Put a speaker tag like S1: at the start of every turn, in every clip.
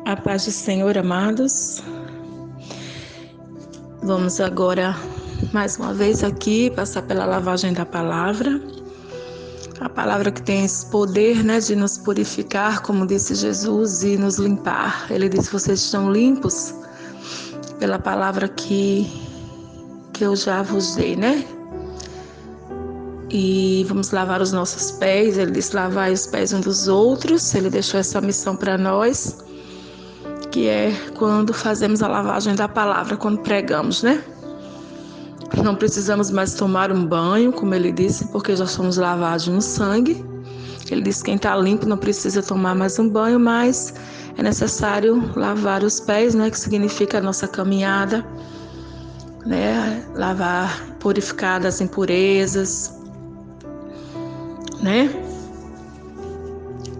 S1: A paz do Senhor, amados. Vamos agora, mais uma vez aqui, passar pela lavagem da palavra. A palavra que tem esse poder, de nos purificar, como disse Jesus, e nos limpar. Ele disse, vocês estão limpos pela palavra que eu já vos dei, E vamos lavar os nossos pés. Ele disse, lavai os pés uns dos outros. Ele deixou essa missão para nós, que é quando fazemos a lavagem da palavra, quando pregamos, Não precisamos mais tomar um banho, como ele disse, porque já somos lavados no sangue. Ele disse que quem está limpo não precisa tomar mais um banho, mas é necessário lavar os pés, que significa a nossa caminhada, Lavar, purificar das impurezas,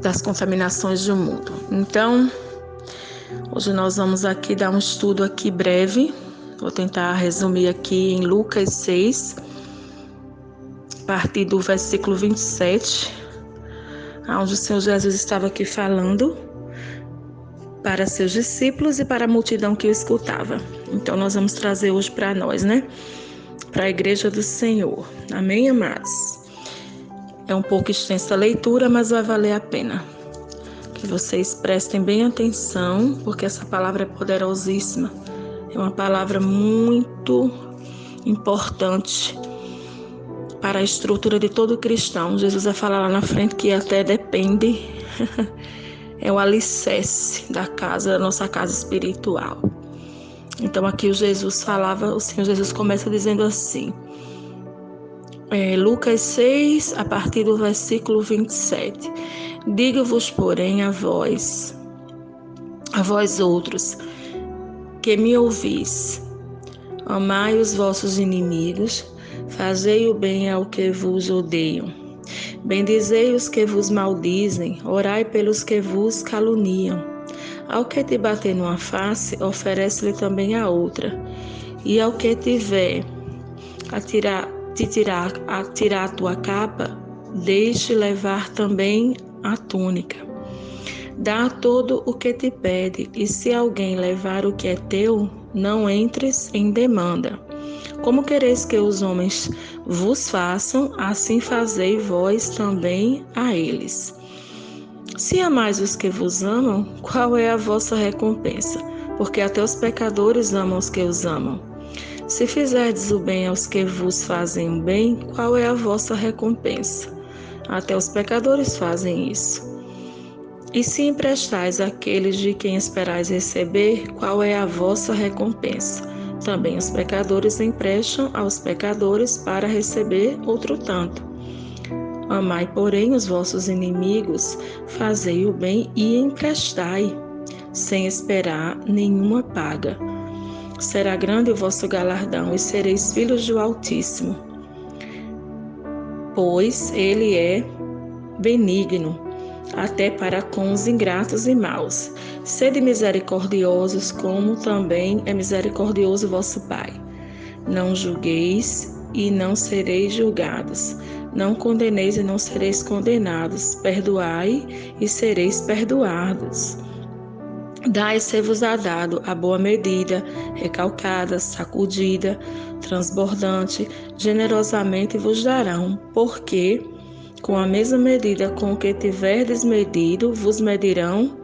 S1: Das contaminações do mundo. Então, hoje nós vamos aqui dar um estudo aqui breve. Vou tentar resumir aqui em Lucas 6, a partir do versículo 27, onde o Senhor Jesus estava aqui falando para seus discípulos e para a multidão que o escutava. Então nós vamos trazer hoje para nós, Para a igreja do Senhor. Amém, amados? É um pouco extensa a leitura, mas vai valer a pena. Que vocês prestem bem atenção, porque essa palavra é poderosíssima. É uma palavra muito importante para a estrutura de todo cristão. Jesus vai falar lá na frente que até depende, é o alicerce da nossa casa espiritual. Então aqui o Senhor Jesus começa dizendo assim, Lucas 6, a partir do versículo 27. Digo-vos, porém, a vós outros, que me ouvis, amai os vossos inimigos, fazei o bem ao que vos odeiam, bendizei os que vos maldizem, orai pelos que vos caluniam. Ao que te bater numa face, oferece-lhe também a outra, e ao que tiver a tirar a tua capa, deixe levar também a túnica. Dá a todo o que te pede, e se alguém levar o que é teu, não entres em demanda. Como quereis que os homens vos façam, assim fazei vós também a eles. Se amais os que vos amam, qual é a vossa recompensa? Porque até os pecadores amam os que os amam. Se fizerdes o bem aos que vos fazem o bem, qual é a vossa recompensa? Até os pecadores fazem isso. E se emprestais àqueles de quem esperais receber, qual é a vossa recompensa? Também os pecadores emprestam aos pecadores para receber outro tanto. Amai, porém, os vossos inimigos, fazei o bem e emprestai, sem esperar nenhuma paga. Será grande o vosso galardão e sereis filhos do Altíssimo, pois ele é benigno até para com os ingratos e maus. Sede misericordiosos, como também é misericordioso vosso Pai. Não julgueis e não sereis julgados. Não condeneis e não sereis condenados. Perdoai e sereis perdoados. Dai e ser-vos-á dado a boa medida, recalcada, sacudida, transbordante, generosamente vos darão, porque com a mesma medida com que tiverdes medido, vos medirão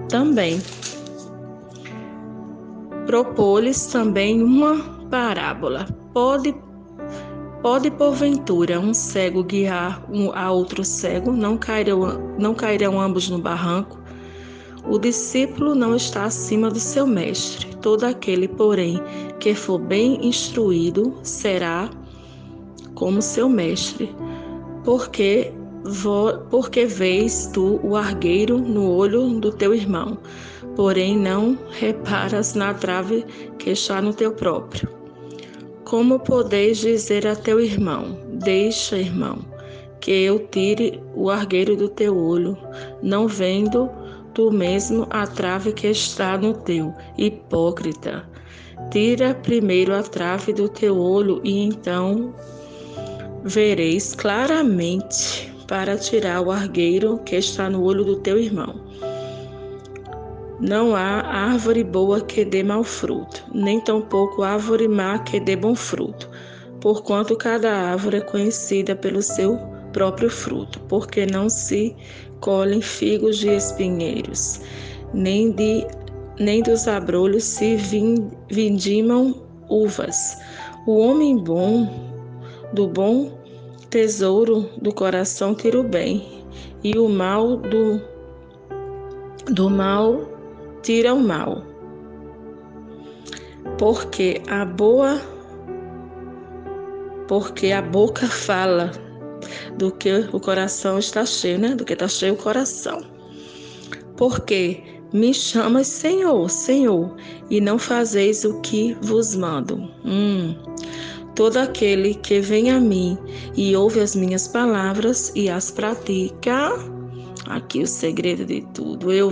S1: também. Propô-lhes também uma parábola. Pode porventura um cego guiar a outro cego? Não cairão ambos no barranco? O discípulo não está acima do seu mestre. Todo aquele, porém, que for bem instruído, será como seu mestre. Porque vês tu o argueiro no olho do teu irmão, porém não reparas na trave que está no teu próprio. Como podeis dizer a teu irmão, deixa, irmão, que eu tire o argueiro do teu olho, não vendo tu mesmo a trave que está no teu? Hipócrita, tira primeiro a trave do teu olho e então vereis claramente para tirar o argueiro que está no olho do teu irmão. Não há árvore boa que dê mau fruto, nem tampouco árvore má que dê bom fruto, porquanto cada árvore é conhecida pelo seu próprio fruto, porque não se colhem figos de espinheiros, nem dos abrolhos se vindimam uvas. O homem bom, do bom tesouro do coração tira o bem, e o mal do mal tira o mal. Porque a boca fala do que o coração está cheio, né? Do que está cheio o coração. Porque me chamas Senhor, Senhor, e não fazeis o que vos mando. Todo aquele que vem a mim e ouve as minhas palavras e as pratica, aqui o segredo de tudo, eu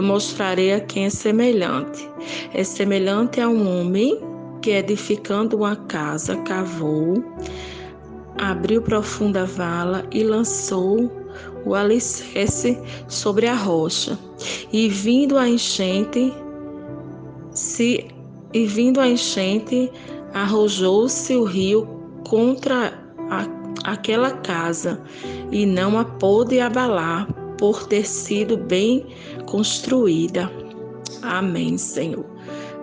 S1: mostrarei a quem é semelhante. É semelhante a um homem que, edificando uma casa, cavou, abriu profunda vala e lançou o alicerce sobre a rocha. E vindo a enchente, arrojou-se o rio contra aquela casa, e não a pôde abalar, por ter sido bem construída. Amém, Senhor.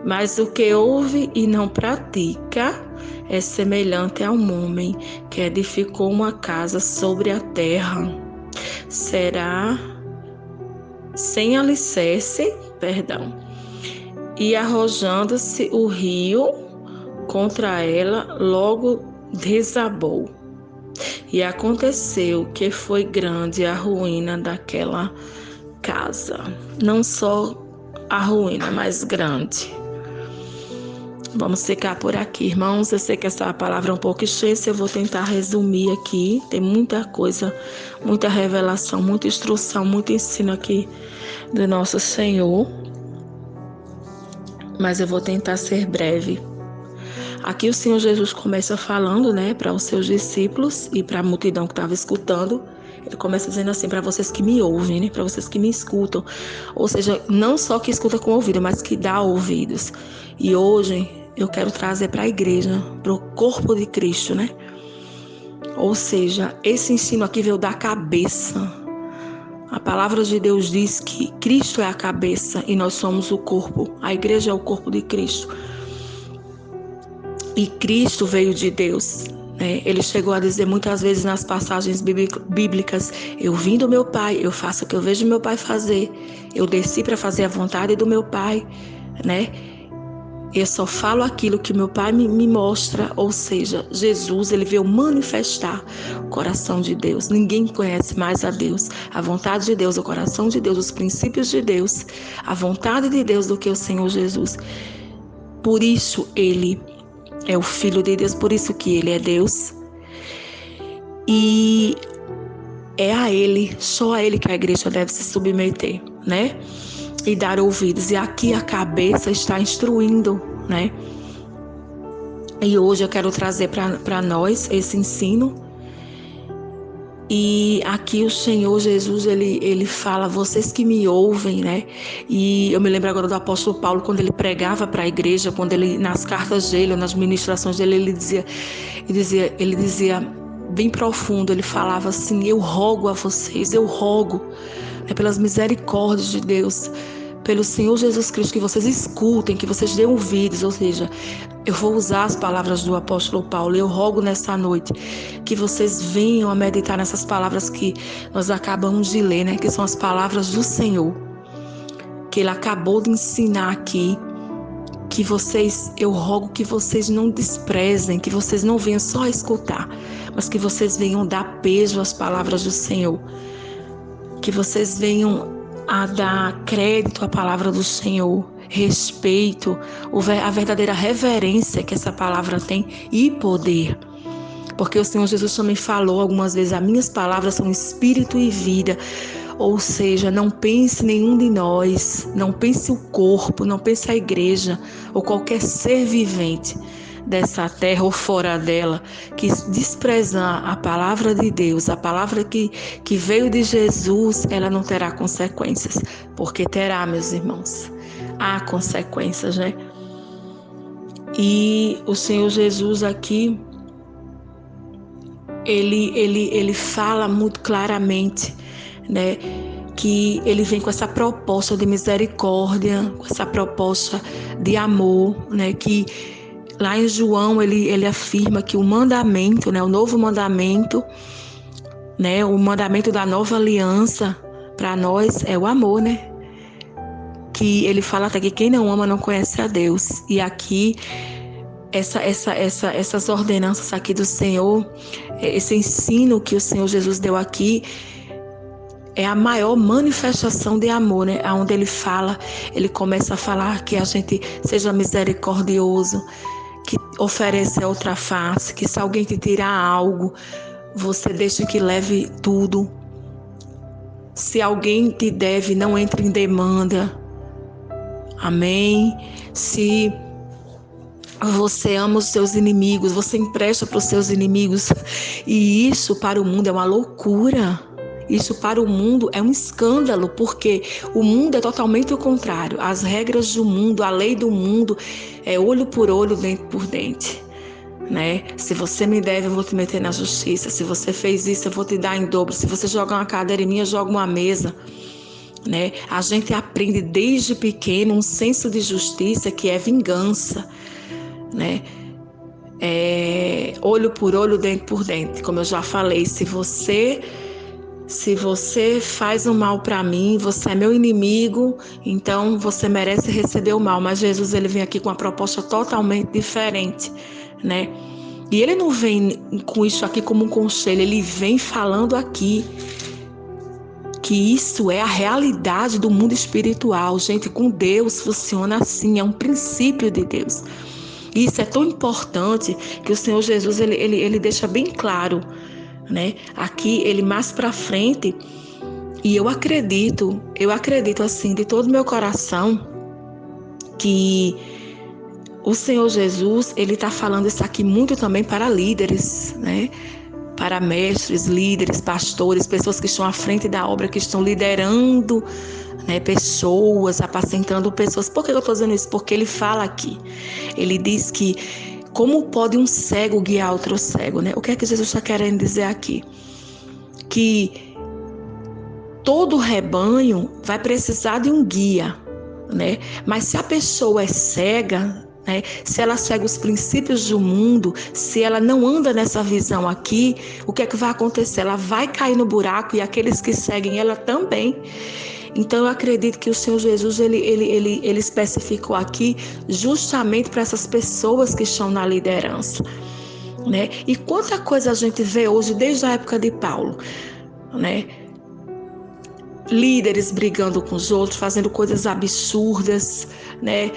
S1: Mas o que ouve e não pratica é semelhante a um homem que edificou uma casa sobre a terra. Será sem alicerce, e arrojando-se o rio contra ela, logo desabou. E aconteceu que foi grande a ruína daquela casa. Não só a ruína, mas grande. Vamos ficar por aqui, irmãos. Eu sei que essa palavra é um pouco extensa, eu vou tentar resumir aqui. Tem muita coisa, muita revelação, muita instrução, muito ensino aqui do nosso Senhor. Mas eu vou tentar ser breve. Aqui o Senhor Jesus começa falando, né, para os seus discípulos e para a multidão que estava escutando. Ele começa dizendo assim: para vocês que me ouvem, né, para vocês que me escutam. Ou seja, não só que escuta com o ouvido, mas que dá ouvidos. E hoje eu quero trazer para a igreja, para o corpo de Cristo, né? Ou seja, esse ensino aqui veio da cabeça. A palavra de Deus diz que Cristo é a cabeça e nós somos o corpo. A igreja é o corpo de Cristo. E Cristo veio de Deus, né? Ele chegou a dizer muitas vezes nas passagens bíblicas: eu vim do meu Pai, eu faço o que eu vejo meu Pai fazer. Eu desci para fazer a vontade do meu Pai, né? Eu só falo aquilo que meu Pai me mostra. Ou seja, Jesus, ele veio manifestar o coração de Deus. Ninguém conhece mais a Deus, a vontade de Deus, o coração de Deus, os princípios de Deus, a vontade de Deus do que o Senhor Jesus. Por isso ele é o Filho de Deus, por isso que ele é Deus. E é a ele, só a ele que a igreja deve se submeter, né? E dar ouvidos. E aqui a cabeça está instruindo, né? E hoje eu quero trazer para nós esse ensino. E aqui o Senhor Jesus, ele fala: vocês que me ouvem, né? E eu me lembro agora do apóstolo Paulo, quando ele pregava para a igreja, quando ele, nas cartas dele, nas ministrações dele, ele dizia bem profundo, ele falava assim: eu rogo a vocês, eu rogo, né, pelas misericórdias de Deus, pelo Senhor Jesus Cristo, que vocês escutem, que vocês dêem ouvidos. Ou seja, eu vou usar as palavras do apóstolo Paulo. Eu rogo nessa noite que vocês venham a meditar nessas palavras que nós acabamos de ler, né? Que são as palavras do Senhor, que ele acabou de ensinar aqui. Que vocês, eu rogo que vocês não desprezem, que vocês não venham só a escutar, mas que vocês venham dar peso às palavras do Senhor. Que vocês venham a dar crédito à palavra do Senhor, respeito, a verdadeira reverência que essa palavra tem e poder. Porque o Senhor Jesus também falou algumas vezes: as minhas palavras são espírito e vida. Ou seja, não pense nenhum de nós, não pense o corpo, não pense a igreja ou qualquer ser vivente, dessa terra ou fora dela, que desprezar a palavra de Deus, a palavra que veio de Jesus, ela não terá consequências, porque terá, meus irmãos. Há consequências, né? E o Senhor Jesus aqui, ele fala muito claramente, né? Que ele vem com essa proposta de misericórdia, com essa proposta de amor, né? Que lá em João ele afirma que o mandamento, né? O novo mandamento, né? O mandamento da nova aliança para nós é o amor, né? Que ele fala até que quem não ama não conhece a Deus. E aqui essas ordenanças aqui do Senhor, esse ensino que o Senhor Jesus deu aqui, é a maior manifestação de amor, né? Onde ele começa a falar que a gente seja misericordioso, que oferece a outra face, que se alguém te tirar algo, você deixa que leve tudo. Se alguém te deve, não entre em demanda. Amém? Se você ama os seus inimigos, você empresta para os seus inimigos. E isso para o mundo é uma loucura. Isso para o mundo é um escândalo, porque o mundo é totalmente o contrário. As regras do mundo, a lei do mundo é olho por olho, dente por dente, né? Se você me deve, eu vou te meter na justiça. Se você fez isso, eu vou te dar em dobro. Se você jogar uma cadeira em mim, eu jogo uma mesa, né? A gente aprende desde pequeno um senso de justiça que é vingança, né? Olho por olho, dente por dente. Como eu já falei, se você faz o mal para mim, você é meu inimigo, então você merece receber o mal. Mas Jesus, ele vem aqui com uma proposta totalmente diferente, né? E ele não vem com isso aqui como um conselho, ele vem falando aqui que isso é a realidade do mundo espiritual. Gente, com Deus funciona assim, é um princípio de Deus. E isso é tão importante que o Senhor Jesus, ele deixa bem claro, né? Aqui, ele mais para frente, e eu acredito assim, de todo o meu coração, que o Senhor Jesus, ele está falando isso aqui muito também para líderes, né? Para mestres, líderes, pastores, pessoas que estão à frente da obra, que estão liderando, né, pessoas, apacentando pessoas. Por que eu estou dizendo isso? Porque ele fala aqui, ele diz que como pode um cego guiar outro cego, né? O que é que Jesus está querendo dizer aqui? Que todo rebanho vai precisar de um guia, né? Mas se a pessoa é cega, né? Se ela segue os princípios do mundo, se ela não anda nessa visão aqui, o que é que vai acontecer? Ela vai cair no buraco e aqueles que seguem ela também. Então eu acredito que o Senhor Jesus ele especificou aqui justamente para essas pessoas que estão na liderança, né? E quanta coisa a gente vê hoje desde a época de Paulo, né? Líderes brigando com os outros, fazendo coisas absurdas, né?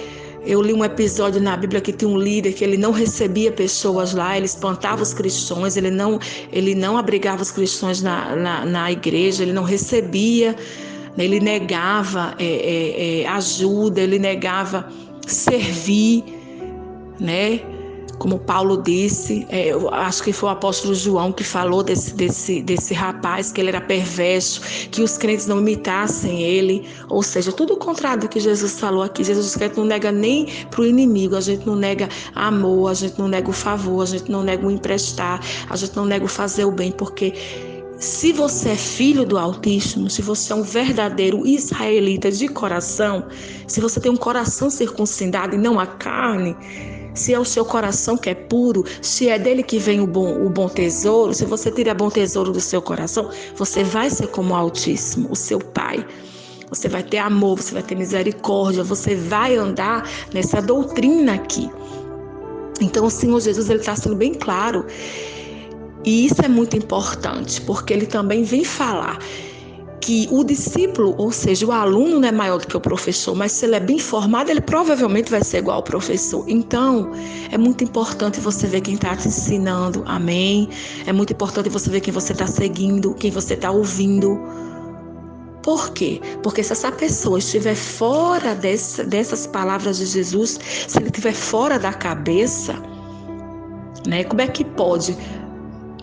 S1: Eu li um episódio na Bíblia que tinha um líder que ele não recebia pessoas lá, ele espantava os cristãos, ele não abrigava os cristãos na igreja, ele não recebia, ele negava ajuda, ele negava servir, né? Como Paulo disse, eu acho que foi o apóstolo João que falou desse rapaz, que ele era perverso, que os crentes não imitassem ele, ou seja, tudo o contrário do que Jesus falou aqui. Jesus não nega nem para o inimigo, a gente não nega amor, a gente não nega o favor, a gente não nega o emprestar, a gente não nega o fazer o bem, porque se você é filho do Altíssimo, se você é um verdadeiro israelita de coração, se você tem um coração circuncidado e não a carne, se é o seu coração que é puro, se é dele que vem o bom tesouro, se você tira bom tesouro do seu coração, você vai ser como o Altíssimo, o seu Pai. Você vai ter amor, você vai ter misericórdia, você vai andar nessa doutrina aqui. Então o Senhor Jesus, ele está sendo bem claro. E isso é muito importante, porque ele também vem falar que o discípulo, ou seja, o aluno não é maior do que o professor, mas se ele é bem formado, ele provavelmente vai ser igual ao professor. Então, é muito importante você ver quem está te ensinando, amém? É muito importante você ver quem você está seguindo, quem você está ouvindo. Por quê? Porque se essa pessoa estiver fora dessas palavras de Jesus, se ele estiver fora da cabeça, né? Como é que pode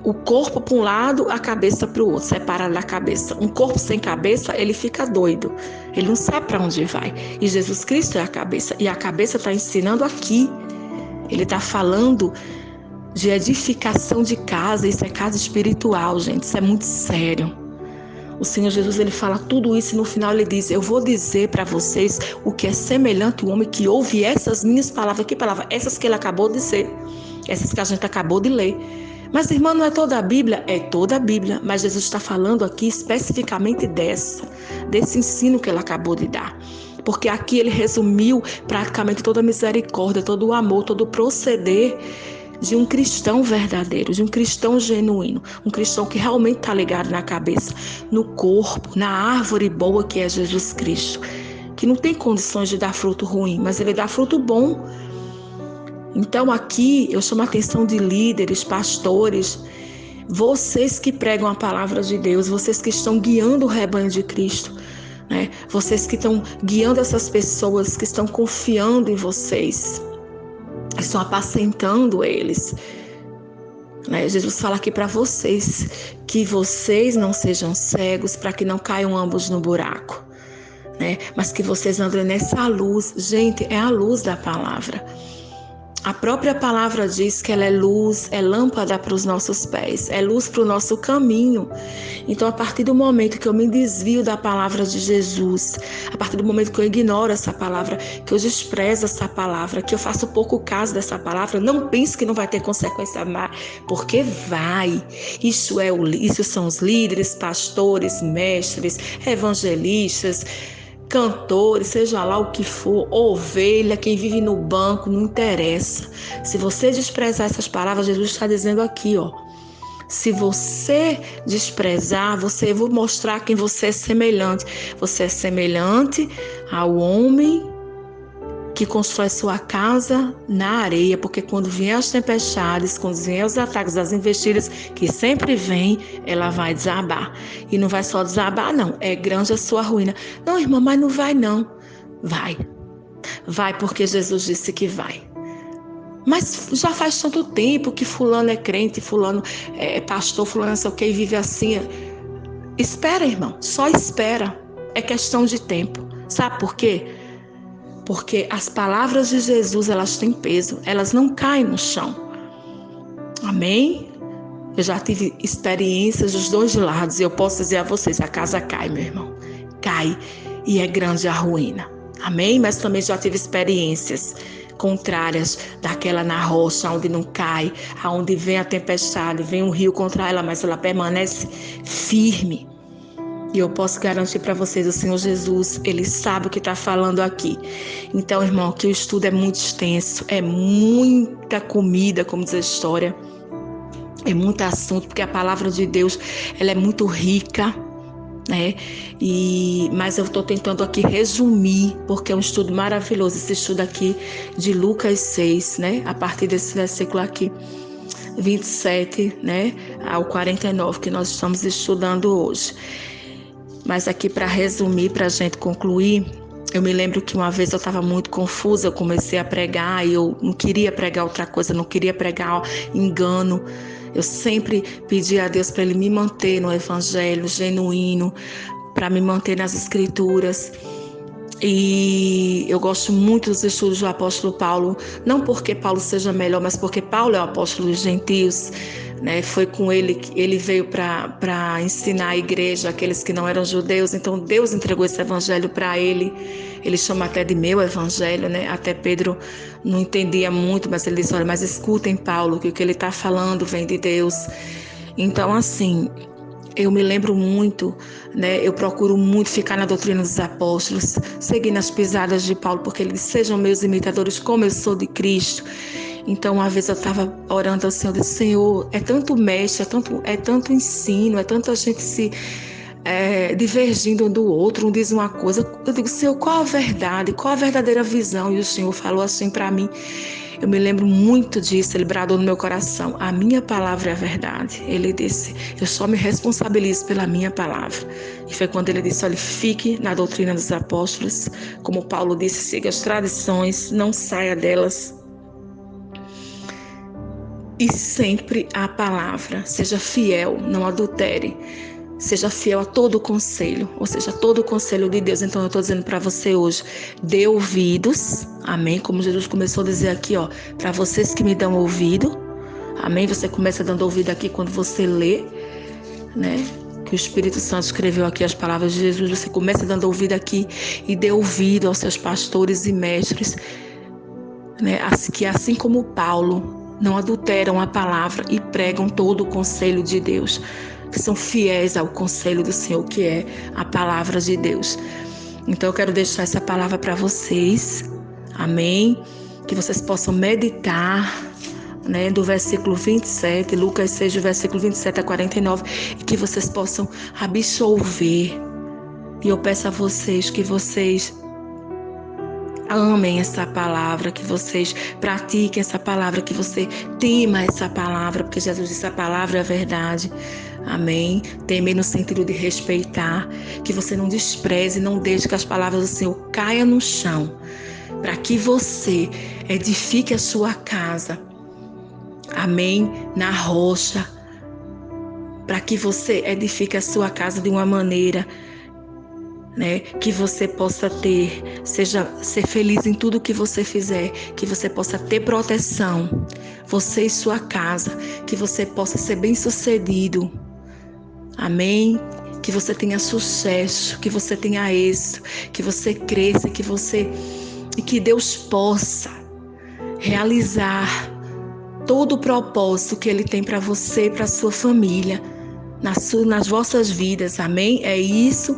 S1: o corpo para um lado, a cabeça para o outro, separado da cabeça? Um corpo sem cabeça, ele fica doido, ele não sabe para onde vai. E Jesus Cristo é a cabeça, e a cabeça está ensinando aqui. Ele está falando de edificação de casa. Isso é casa espiritual, gente, isso é muito sério. O Senhor Jesus, ele fala tudo isso e no final ele diz: eu vou dizer para vocês o que é semelhante ao homem que ouve essas minhas palavras. Que palavra? Essas que ele acabou de dizer, essas que a gente acabou de ler. Mas, irmã, não é toda a Bíblia? É toda a Bíblia, mas Jesus está falando aqui especificamente desse ensino que ele acabou de dar. Porque aqui ele resumiu praticamente toda a misericórdia, todo o amor, todo o proceder de um cristão verdadeiro, de um cristão genuíno, um cristão que realmente está ligado na cabeça, no corpo, na árvore boa que é Jesus Cristo, que não tem condições de dar fruto ruim, mas ele dá fruto bom. Então aqui eu chamo a atenção de líderes, pastores, vocês que pregam a palavra de Deus, vocês que estão guiando o rebanho de Cristo, né? Vocês que estão guiando essas pessoas, que estão confiando em vocês, estão apacentando eles, né? Jesus fala aqui para vocês que vocês não sejam cegos, para que não caiam ambos no buraco, né? Mas que vocês andem nessa luz. Gente, é a luz da palavra. A própria palavra diz que ela é luz, é lâmpada para os nossos pés, é luz para o nosso caminho. Então, a partir do momento que eu me desvio da palavra de Jesus, a partir do momento que eu ignoro essa palavra, que eu desprezo essa palavra, que eu faço pouco caso dessa palavra, não pense que não vai ter consequência má, porque vai. Isso são os líderes, pastores, mestres, evangelistas, cantores, seja lá o que for, ovelha, quem vive no banco, não interessa. Se você desprezar essas palavras, Jesus está dizendo aqui, ó. Se você desprezar, eu vou mostrar quem você é semelhante. Você é semelhante ao homem que constrói sua casa na areia, porque quando vier as tempestades, quando vier os ataques, as investidas, que sempre vem, ela vai desabar. E não vai só desabar, não. É grande a sua ruína. Não, irmã, mas não vai, não. Vai. Vai porque Jesus disse que vai. Mas já faz tanto tempo que fulano é crente, fulano é pastor, fulano não sei o que, e vive assim. Espera, irmão. Só espera. É questão de tempo. Sabe por quê? Porque as palavras de Jesus, elas têm peso, elas não caem no chão. Amém? Eu já tive experiências dos dois lados e eu posso dizer a vocês, a casa cai, meu irmão. Cai e é grande a ruína. Amém? Mas também já tive experiências contrárias, daquela na rocha, onde não cai, aonde vem a tempestade, vem um rio contra ela, mas ela permanece firme. E eu posso garantir para vocês, o Senhor Jesus, Ele sabe o que está falando aqui. Então, irmão, que o estudo é muito extenso, é muita comida, como diz a história, é muito assunto, porque a palavra de Deus, ela é muito rica, né? Mas eu estou tentando aqui resumir, porque é um estudo maravilhoso, esse estudo aqui de Lucas 6, né? A partir desse versículo aqui, 27, né? Ao 49, que nós estamos estudando hoje. Mas aqui para resumir, para a gente concluir, eu me lembro que uma vez eu estava muito confusa, eu comecei a pregar e eu não queria pregar outra coisa, não queria pregar engano. Eu sempre pedi a Deus para Ele me manter no evangelho genuíno, para me manter nas escrituras. E eu gosto muito dos estudos do apóstolo Paulo, não porque Paulo seja melhor, mas porque Paulo é o apóstolo dos gentios, né? Foi com ele que ele veio para ensinar a igreja, aqueles que não eram judeus. Então Deus entregou esse evangelho para ele. Ele chama até de meu evangelho, né? Até Pedro não entendia muito, mas ele disse: olha, mas escutem Paulo, que o que ele está falando vem de Deus. Então, assim, eu me lembro muito, né? Eu procuro muito ficar na doutrina dos apóstolos, seguir nas pisadas de Paulo, porque ele disse: sejam meus imitadores como eu sou de Cristo. Então, uma vez eu estava orando ao Senhor, eu disse: Senhor, é tanto mestre, é tanto ensino, é tanta gente se divergindo um do outro, um diz uma coisa. Eu digo: Senhor, qual a verdade? Qual a verdadeira visão? E o Senhor falou assim para mim. Eu me lembro muito disso, ele bradou no meu coração: a minha palavra é a verdade. Ele disse: eu só me responsabilizo pela minha palavra. E foi quando ele disse: olha, fique na doutrina dos apóstolos. Como Paulo disse, siga as tradições, não saia delas. e sempre a palavra. Seja fiel, não adultere. Seja fiel a todo o conselho, ou seja, a todo o conselho de Deus. Então eu estou dizendo para você hoje, dê ouvidos, amém? Como Jesus começou a dizer aqui, ó, para vocês que me dão ouvido, amém? Você começa dando ouvido aqui quando você lê, né? Que o Espírito Santo escreveu aqui as palavras de Jesus. Você começa dando ouvido aqui e dê ouvido aos seus pastores e mestres, né? Que assim como Paulo, não adulteram a palavra e pregam todo o conselho de Deus, que são fiéis ao conselho do Senhor, que é a palavra de Deus. Então eu quero deixar essa palavra para vocês, amém? Que vocês possam meditar, né, do versículo 27, Lucas 6, do versículo 27 a 49, e que vocês possam absorver. E eu peço a vocês que vocês amem essa palavra, que vocês pratiquem essa palavra, que você tema essa palavra, porque Jesus disse: a palavra é a verdade. Amém? Temer no sentido de respeitar, que você não despreze, não deixe que as palavras do Senhor caiam no chão, para que você edifique a sua casa, amém? Na rocha, para que você edifique a sua casa de uma maneira, né, que você possa ser feliz em tudo que você fizer, que você possa ter proteção, você e sua casa, que você possa ser bem-sucedido, amém? Que você tenha sucesso, que você tenha êxito, que você cresça, e que Deus possa realizar todo o propósito que Ele tem para você e para a sua família, nas vossas vidas, amém? É isso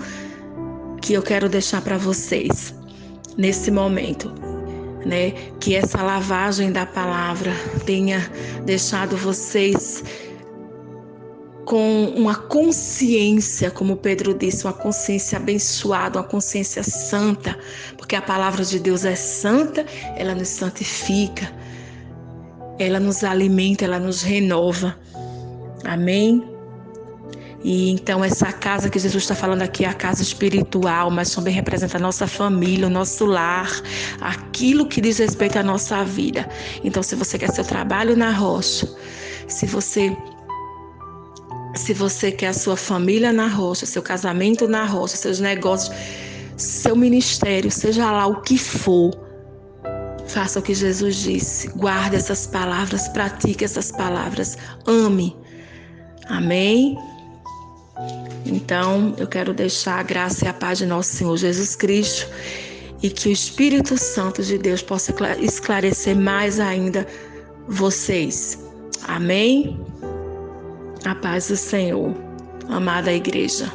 S1: que eu quero deixar para vocês nesse momento, né? Que essa lavagem da palavra tenha deixado vocês com uma consciência, como Pedro disse, uma consciência abençoada, uma consciência santa, porque a palavra de Deus é santa, ela nos santifica, ela nos alimenta, ela nos renova, amém? E então essa casa que Jesus está falando aqui é a casa espiritual, mas também representa a nossa família, o nosso lar, aquilo que diz respeito à nossa vida. Então, se você quer seu trabalho na rocha, se você quer a sua família na rocha, seu casamento na rocha, seus negócios, seu ministério, seja lá o que for, faça o que Jesus disse. Guarde essas palavras, pratique essas palavras, ame. Amém? Então, eu quero deixar a graça e a paz de nosso Senhor Jesus Cristo e que o Espírito Santo de Deus possa esclarecer mais ainda vocês. Amém? A paz do Senhor, amada igreja.